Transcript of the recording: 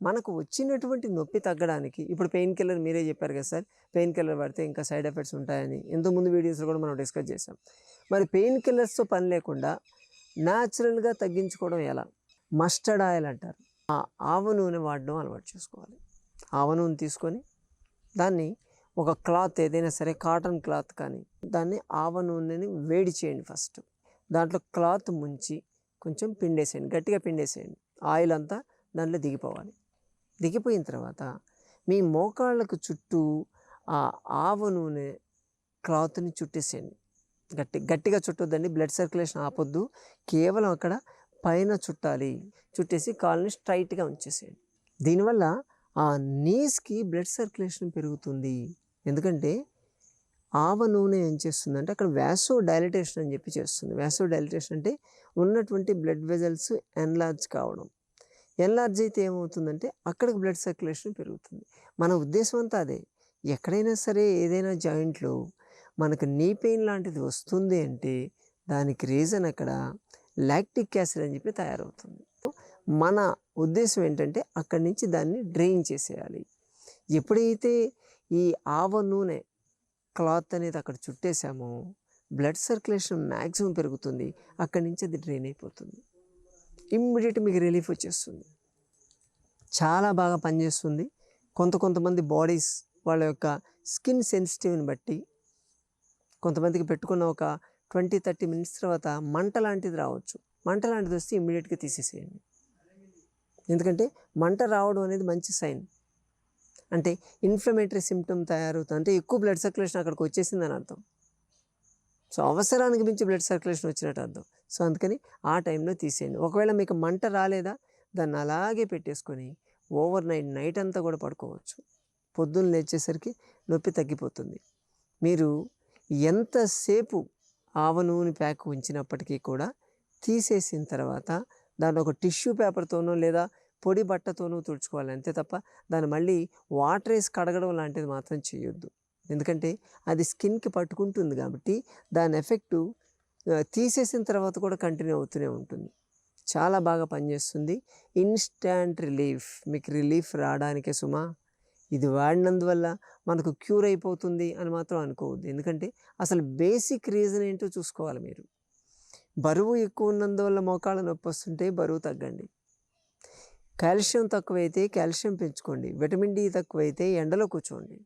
మనకు వచ్చినటువంటి నొప్పి తగ్గడానికి ఇప్పుడు పెయిన్ కిల్లర్ మీరే చెప్పారు కదా సార్, పెయిన్ కిల్లర్ పడితే ఇంకా సైడ్ ఎఫెక్ట్స్ ఉంటాయని ఇంతకుముందు వీడియోస్లో కూడా మనం డిస్కస్ చేసాం. మరి పెయిన్ కిల్లర్స్తో పని లేకుండా న్యాచురల్గా తగ్గించుకోవడం ఎలా? మస్టర్డ్ ఆయిల్ అంటారు, ఆ ఆవ నూనె వాడడం అలవాటు చేసుకోవాలి. ఆవ నూనె తీసుకొని దాన్ని ఒక క్లాత్ ఏదైనా సరే, కాటన్ క్లాత్ కానీ, దాన్ని ఆవ నూనెని వేడి చేయండి. ఫస్ట్ దాంట్లో క్లాత్ ముంచి కొంచెం పిండేసేయండి, గట్టిగా పిండేసేయండి. ఆయిల్ అంతా దాంట్లో దిగిపోవాలి. దిగిపోయిన తర్వాత మీ మోకాళ్ళకు చుట్టూ ఆ ఆవ నూనె క్లాత్ని చుట్టేసేయండి. గట్టిగా చుట్టొద్దండి, బ్లడ్ సర్క్యులేషన్ ఆపొద్దు, కేవలం అక్కడ పైన చుట్టాలి. చుట్టేసి కాళ్ళని స్ట్రైట్గా ఉంచేసేయండి. దీనివల్ల ఆ నీస్కి బ్లడ్ సర్క్యులేషన్ పెరుగుతుంది. ఎందుకంటే ఆవ నూనె ఏం చేస్తుందంటే అక్కడ వ్యాసో డైలటేషన్ అని చెప్పి చేస్తుంది. వ్యాసో డైలటేషన్ అంటే ఉన్నటువంటి బ్లడ్ వెజల్స్ ఎన్లార్జ్ కావడం. ఎన్లార్జ్ అయితే ఏమవుతుందంటే అక్కడికి బ్లడ్ సర్క్యులేషన్ పెరుగుతుంది. మన ఉద్దేశం అంతా అదే. ఎక్కడైనా సరే ఏదైనా జాయింట్లో మనకు నీ పెయిన్ లాంటిది వస్తుంది అంటే దానికి రీజన్ అక్కడ లాక్టిక్ యాసిడ్ అని చెప్పి తయారవుతుంది. మన ఉద్దేశం ఏంటంటే అక్కడి నుంచి దాన్ని డ్రైన్ చేసేయాలి. ఎప్పుడైతే ఈ ఆవ నూనె క్లాత్ అనేది అక్కడ చుట్టేసామో బ్లడ్ సర్క్యులేషన్ మ్యాక్సిమం పెరుగుతుంది. అక్కడి నుంచి అది డ్రైన్ అయిపోతుంది. ఇమ్మీడియట్ మీకు రిలీఫ్ వచ్చేస్తుంది. చాలా బాగా పనిచేస్తుంది. కొంతమంది బాడీస్ వాళ్ళ యొక్క స్కిన్ సెన్సిటివ్ని బట్టి కొంతమందికి పెట్టుకున్న ఒక 20-30 మినిట్స్ తర్వాత మంట లాంటిది రావచ్చు. మంట లాంటిది వస్తే ఇమ్మీడియట్గా తీసేసేయండి. ఎందుకంటే మంట రావడం అనేది మంచి సైన్. అంటే ఇన్ఫ్లమేటరీ సిమ్టమ్ తయారవుతుంది, అంటే ఎక్కువ బ్లడ్ సర్క్యులేషన్ అక్కడికి వచ్చేసిందని అర్థం. సో అవసరానికి మించి బ్లడ్ సర్క్యులేషన్ వచ్చినట్టు అర్థం. సో అందుకని ఆ టైంలో తీసేయండి. ఒకవేళ మీకు మంట రాలేదా దాన్ని అలాగే పెట్టేసుకొని ఓవర్ నైట్ అంతా కూడా పడుకోవచ్చు. పొద్దున్న లేచేసరికి నొప్పి తగ్గిపోతుంది. మీరు ఎంతసేపు ఆవ నూనె ప్యాక్ ఉంచినప్పటికీ కూడా తీసేసిన తర్వాత దాన్ని ఒక టిష్యూ పేపర్తోనో లేదా పొడి బట్టతోనూ తుడుచుకోవాలి, అంతే తప్ప దాన్ని మళ్ళీ వాటర్ వేసి కడగడం లాంటిది మాత్రం చేయొద్దు. ఎందుకంటే అది స్కిన్కి పట్టుకుంటుంది కాబట్టి దాని ఎఫెక్టు తీసేసిన తర్వాత కూడా కంటిన్యూ అవుతూనే ఉంటుంది. చాలా బాగా పనిచేస్తుంది. ఇన్స్టాంట్ రిలీఫ్, మీకు రిలీఫ్ రావడానికే సుమా. ఇది వాడినందువల్ల మనకు క్యూర్ అయిపోతుంది అని మాత్రం అనుకోవద్దు. ఎందుకంటే అసలు బేసిక్ రీజన్ ఏంటో చూసుకోవాలి మీరు. బరువు ఎక్కువ ఉన్నందువల్ల మోకాళ్ళ నొప్పి వస్తుంటే బరువు తగ్గండి. కాల్షియం తక్కువైతే కాల్షియం పెంచుకోండి. విటమిన్ డి తక్కువైతే ఎండలో కూర్చోండి.